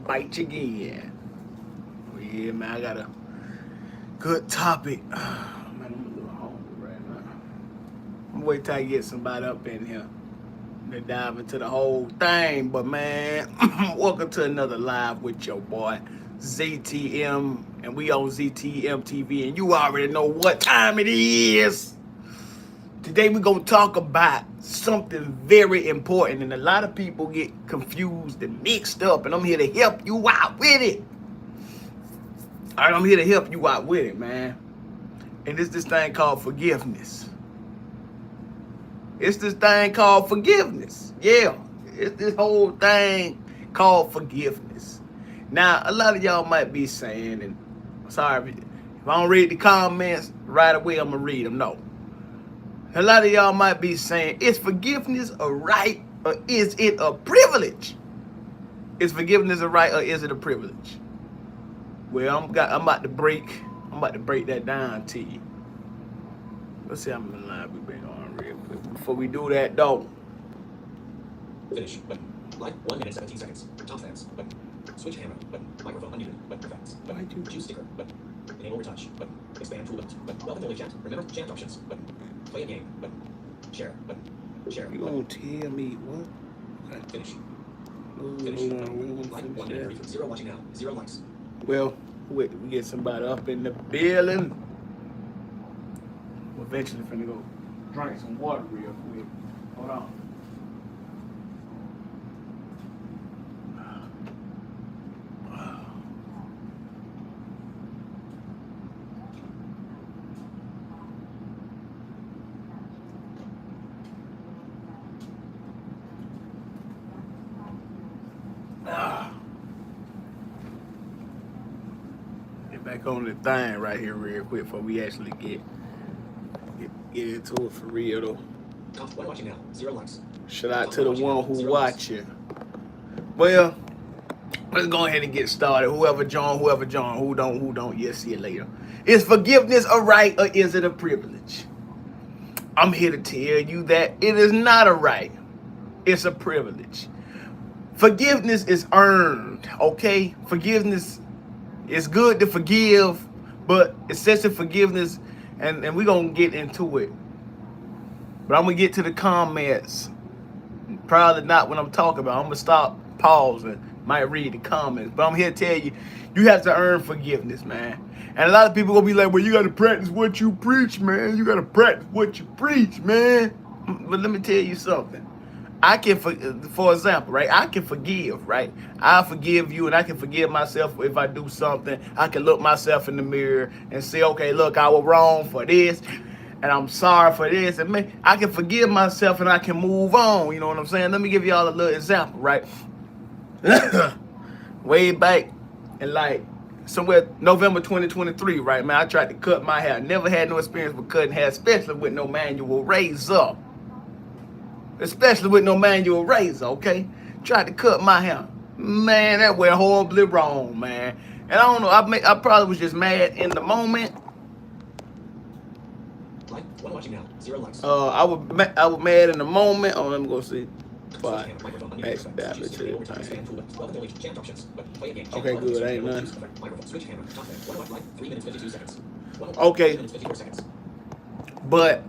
bite you again. Oh, yeah, man, I got a good topic. Man, I'm a little hungry right now. I'm gonna wait till I get somebody up in here to dive into the whole thing. But man, welcome to another live with your boy ZTM, and we on ZTM TV, and you already know what time it is. Today we're gonna talk about something very important, and a lot of people get confused and mixed up, and I'm here to help you out with it. All right, I'm here to help you out with it, man. And it's this thing called forgiveness. It's this thing called forgiveness. Yeah, it's this whole thing called forgiveness. Now, a lot of y'all might be saying, and sorry if I don't read the comments right away, I'm gonna read them. No. A lot of y'all might be saying, is forgiveness a right or is it a privilege? Is forgiveness a right or is it a privilege? Well, I'm about to break that down to you. Let's see how many lines we've been on real quick. Before we do that though. Finish button. Live 1 minute 17 seconds. Top fans button. Switch camera button. Microphone unmuted button. Effects button. Choose sticker button. Enable retouch button. Expand tool button. Welcome to Only Chat. Remember chat options button. Play a game button. Share button. Share. You gonna tell me what? Okay. Finish. Finish button. Live 1 minute 33. 0 watching now. 0 likes. Well, we get somebody up in the building. We're eventually finna go drink some water real quick. Hold on. Get back on the thing right here real quick before we actually get into it for real though. Top 1 watching now. 0 likes. Shout out to the one who watching. Well, let's go ahead and get started. Whoever joined, who don't, yeah, see you later. Is forgiveness a right or is it a privilege? I'm here to tell you that it is not a right. It's a privilege. Forgiveness is earned, okay? Forgiveness is good to forgive, but excessive forgiveness, and we're going to get into it. But I'm going to get to the comments. Probably not what I'm talking about. I'm going to stop, pause, and might read the comments. But I'm here to tell you, you have to earn forgiveness, man. And a lot of people going to be like, well, you got to practice what you preach, man. You got to practice what you preach, man. But let me tell you something. I can, for example, right? I can forgive, right? I forgive you and I can forgive myself if I do something. I can look myself in the mirror and say, okay, look, I was wrong for this and I'm sorry for this. And man, I can forgive myself and I can move on. You know what I'm saying? Let me give y'all a little example, right? Way back in like somewhere November 2023, right, man? I tried to cut my hair. Never had no experience with cutting hair, especially with no manual razor. Especially with no manual razor, okay? Tried to cut my hair. Man, that went horribly wrong, man. And I don't know, I probably was just mad in the moment. Live 1 watching now. 0 likes. I was mad in the moment. Oh, let me go see. But max damage. Okay, good. Ain't nothing. Okay. But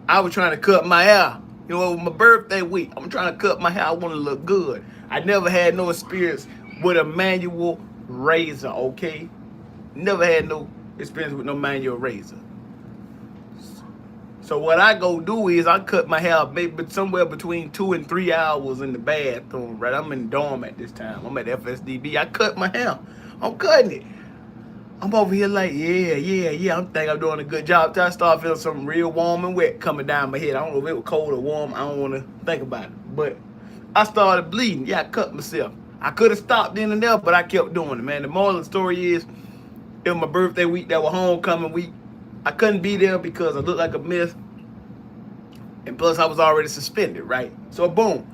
I was trying to cut my hair. You know, my birthday week, I'm trying to cut my hair. I want to look good. I never had no experience with a manual razor, okay? Never had no experience with no manual razor. So what I go do is I cut my hair maybe somewhere between 2 and 3 hours in the bathroom, right? I'm in the dorm at this time. I'm at FSDB. I cut my hair. I'm cutting it. I'm over here like, yeah. I'm thinking I'm doing a good job. Till I start feeling something real warm and wet coming down my head. I don't know if it was cold or warm. I don't want to think about it. But I started bleeding. Yeah, I cut myself. I could have stopped in and there, but I kept doing it, man. The moral of the story is, it was my birthday week. That was homecoming week. I couldn't be there because I looked like a mess. And plus, I was already suspended, right? So, boom.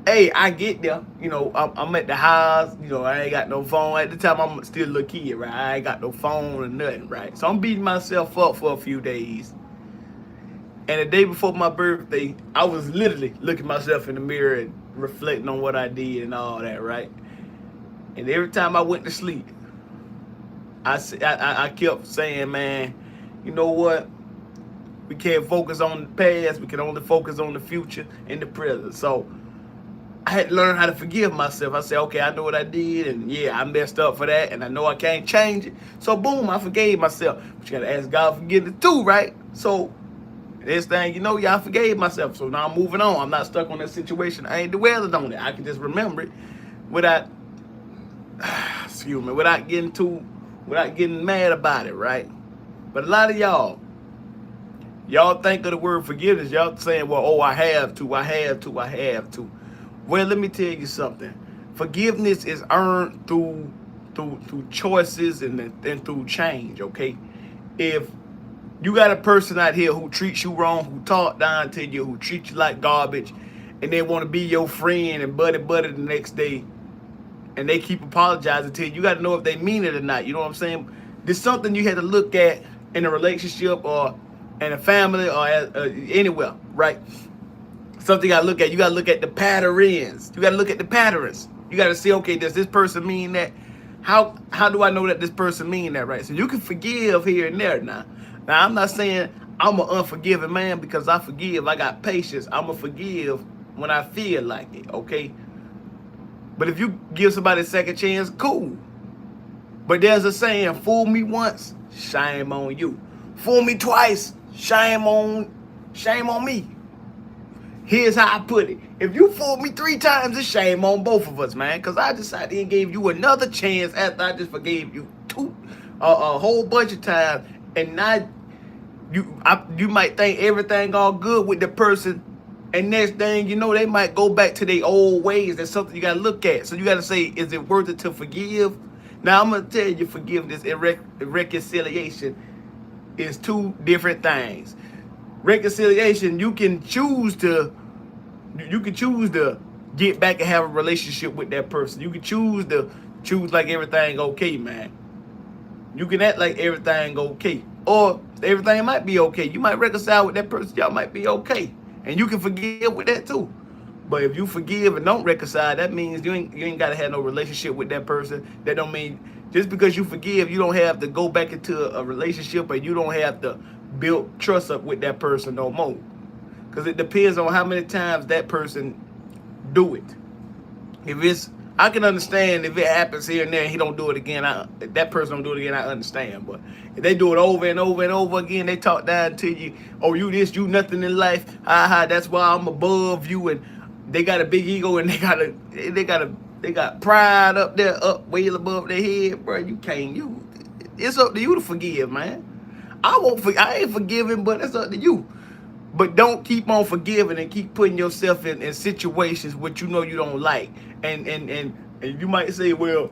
Hey, I get there, you know, I'm at the house, you know, I ain't got no phone. At the time, I'm still a little kid, right? I ain't got no phone or nothing, right? So I'm beating myself up for a few days. And the day before my birthday, I was literally looking myself in the mirror and reflecting on what I did and all that, right? And every time I went to sleep, I kept saying, man, you know what? We can't focus on the past. We can only focus on the future and the present. So I had to learn how to forgive myself. I said, okay, I know what I did, and yeah, I messed up for that, and I know I can't change it. So boom, I forgave myself. But you gotta ask God for forgiveness too, right? So this thing, you know, y'all forgave myself. So now I'm moving on. I'm not stuck on that situation. I ain't dwelling on it. I can just remember it without, excuse me, without getting mad about it, right? But a lot of y'all think of the word forgiveness. Y'all saying, well, oh, I have to. Well, let me tell you something. Forgiveness is earned through choices and through change, okay? If you got a person out here who treats you wrong, who talk down to you, who treats you like garbage, and they want to be your friend and buddy the next day, and they keep apologizing to you, you got to know if they mean it or not. You know what I'm saying? There's something you had to look at in a relationship or in a family or anywhere, right? Something you got to look at. You got to look at the patterns. You got to look at the patterns. You got to see, okay, does this person mean that? How do I know that this person mean that, right? So you can forgive here and there now. Now, I'm not saying I'm an unforgiving man because I forgive. I got patience. I'm going to forgive when I feel like it, okay? But if you give somebody a second chance, cool. But there's a saying, fool me once, shame on you. Fool me twice, shame on me. Here's how I put it. If you fooled me 3 times, it's shame on both of us, man. Because I decided and gave you another chance after I just forgave you a whole bunch of times. And now you might think everything all good with the person. And next thing you know, they might go back to their old ways. That's something you got to look at. So you got to say, is it worth it to forgive? Now, I'm going to tell you, forgiveness and reconciliation is 2 different things. Reconciliation, you can choose to get back and have a relationship with that person. You can choose like everything okay, man. You can act like everything okay. Or everything might be okay. You might reconcile with that person. Y'all might be okay. And you can forgive with that too. But if you forgive and don't reconcile, that means you ain't got to have no relationship with that person. That don't mean just because you forgive, you don't have to go back into a relationship, and you don't have to build trust up with that person no more. Because it depends on how many times that person do it. I can understand if it happens here and there and he don't do it again. That person don't do it again, I understand. But if they do it over and over and over again, they talk down to you, oh, you this, you nothing in life. That's why I'm above you. And they got a big ego, and they got pride up there, up way above their head, bro. It's up to you to forgive, man. I ain't forgiving, but it's up to you. But don't keep on forgiving and keep putting yourself in situations which you know you don't like. And you might say, well,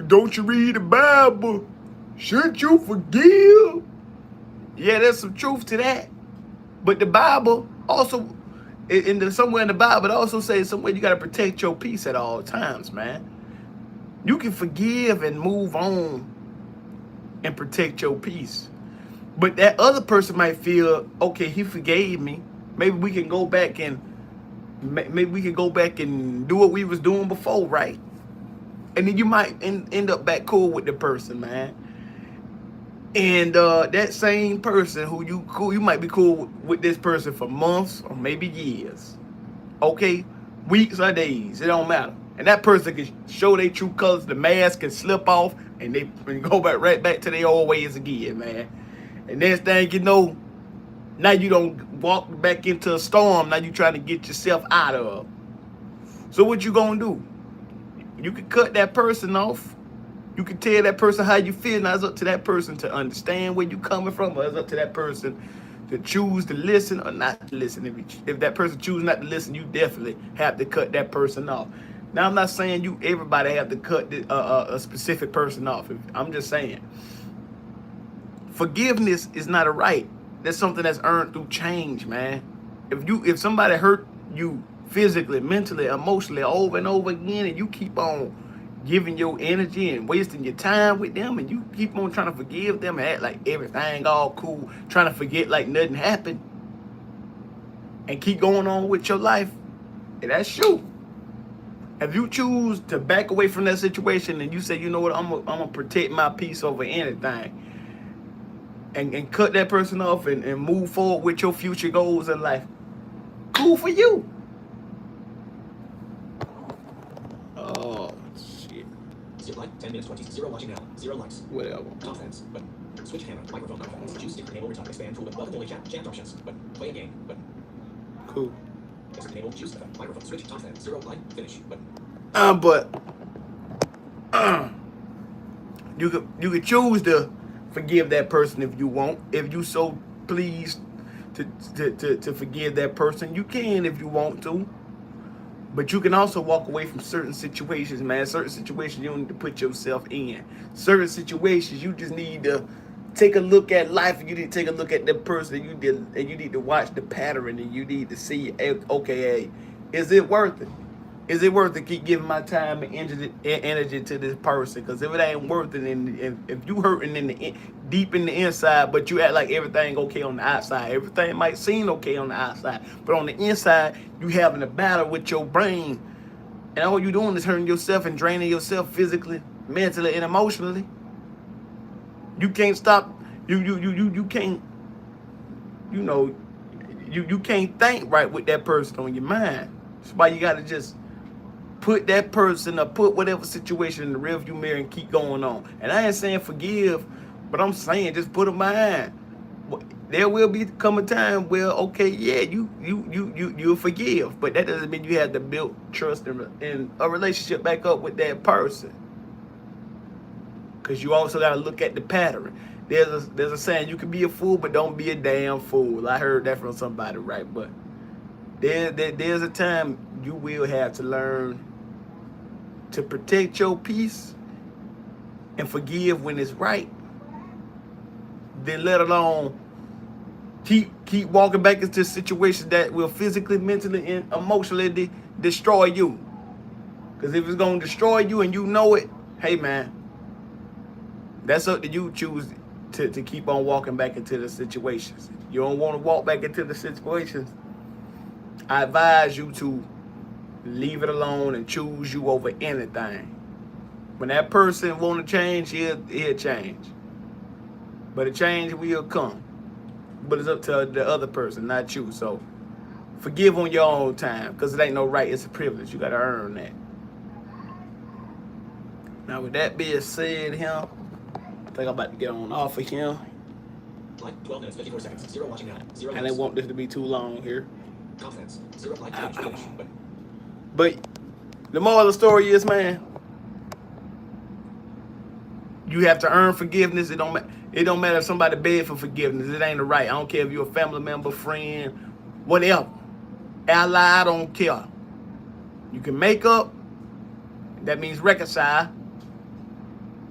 don't you read the Bible? Shouldn't you forgive? Yeah, there's some truth to that. But the Bible also, somewhere in the Bible, it also says somewhere you got to protect your peace at all times, man. You can forgive and move on and protect your peace. But that other person might feel, okay, he forgave me. Maybe we can go back and do what we was doing before, right? And then you might end up back cool with the person, man. And that same person you might be cool with this person for months or maybe years. Okay? Weeks or days. It don't matter. And that person can show their true colors. The mask can slip off and they go right back to their old ways again, man. And next thing you know, now you don't walk back into a storm. Now you trying to get yourself out of. So what you gonna do? You can cut that person off. You can tell that person how you feel. Now it's up to that person to understand where you coming from. Or it's up to that person to choose to listen or not to listen. If that person chooses not to listen, you definitely have to cut that person off. Now I'm not saying everybody have to cut a specific person off. I'm just saying. Forgiveness is not a right. That's something that's earned through change, man. If somebody hurt you physically, mentally, emotionally over and over again, and you keep on giving your energy and wasting your time with them, and you keep on trying to forgive them and act like everything all cool, trying to forget like nothing happened, and keep going on with your life, and that's you. If you choose to back away from that situation and you say, you know what, I'm gonna protect my peace over anything, and cut that person off and move forward with your future goals in life, cool for you. Oh shit. Like 10 minutes 20. 0 watching now. 0 likes. Whatever. Top fans. Button. Switch camera. Microphone. Microphones. Choose stick. Enable return. Expand toolbar. Welcome to only chat. Chat options. Button. Play a game. Button. Cool. Enable. Choose effect. Microphone. Switch. Top fans. 0 like. Finish. Button. You could choose to forgive that person if you want. If you so pleased to forgive that person, you can if you want to. But you can also walk away from certain situations, man. Certain situations you don't need to put yourself in. Certain situations you just need to take a look at life. You need to take a look at the person. And you need to watch the pattern, and you need to see, okay, hey, is it worth it? Is it worth it? Keep giving my time and energy to this person? Because if it ain't worth it, and if you hurting deep in the inside, but you act like everything okay on the outside, everything might seem okay on the outside, but on the inside, you having a battle with your brain, and all you doing is hurting yourself and draining yourself physically, mentally, and emotionally. You can't stop. You can't. You know, you can't think right with that person on your mind. That's why you gotta just put that person or put whatever situation in the rearview mirror and keep going on. And I ain't saying forgive, but I'm saying just put a mind. There will come a time where, okay, yeah, you'll forgive, but that doesn't mean you have to build trust and a relationship back up with that person. Because you also got to look at the pattern. There's a saying, you can be a fool, but don't be a damn fool. I heard that from somebody, right? But there's a time you will have to learn to protect your peace and forgive when it's right. Then let alone keep walking back into situations that will physically, mentally, and emotionally destroy you. Because if it's going to destroy you and you know it, hey man, that's up to you. Choose to keep on walking back into the situations. You don't want to walk back into the situations, I advise you to leave it alone and choose you over anything. When that person want to change, he'll change. But a change will come. But it's up to the other person, not you. So forgive on your own time, because it ain't no right, it's a privilege. You got to earn that. Now with that being said, I think I'm about to get on off of him. Like 12 minutes, 54 seconds. 0 watching now. 0 I didn't want this to be too long here. Confidence. 0 like finish. But the moral of the story is, man, you have to earn forgiveness. It don't matter if somebody beg for forgiveness. It ain't the right. I don't care if you're a family member, friend, whatever. Ally, I don't care. You can make up. That means reconcile.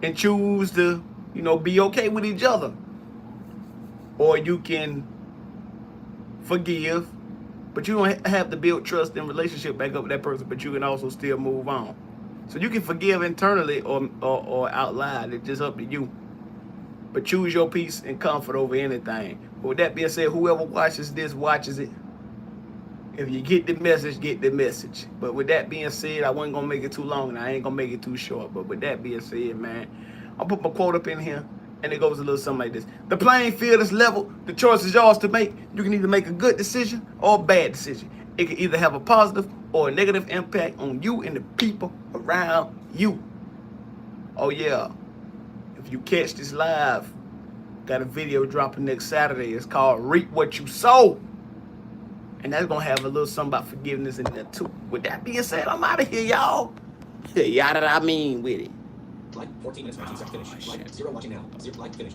And choose to, be okay with each other. Or you can forgive. But you don't have to build trust and relationship back up with that person, but you can also still move on. So you can forgive internally or out loud. It's just up to you. But choose your peace and comfort over anything. But with that being said, whoever watches this, watches it. If you get the message, get the message. But with that being said, I wasn't going to make it too long, and I ain't going to make it too short. But with that being said, man, I'll put my quote up in here. And it goes a little something like this. The playing field is level. The choice is yours to make. You can either make a good decision or a bad decision. It can either have a positive or a negative impact on you and the people around you. Oh, yeah. If you catch this live, got a video dropping next Saturday. It's called Reap What You Sow. And that's going to have a little something about forgiveness in there, too. With that being said, I'm out of here, y'all. Yeah, I mean with it. Like 14 minutes, 19 seconds, finish. Like 0 watching now. 0 like finish.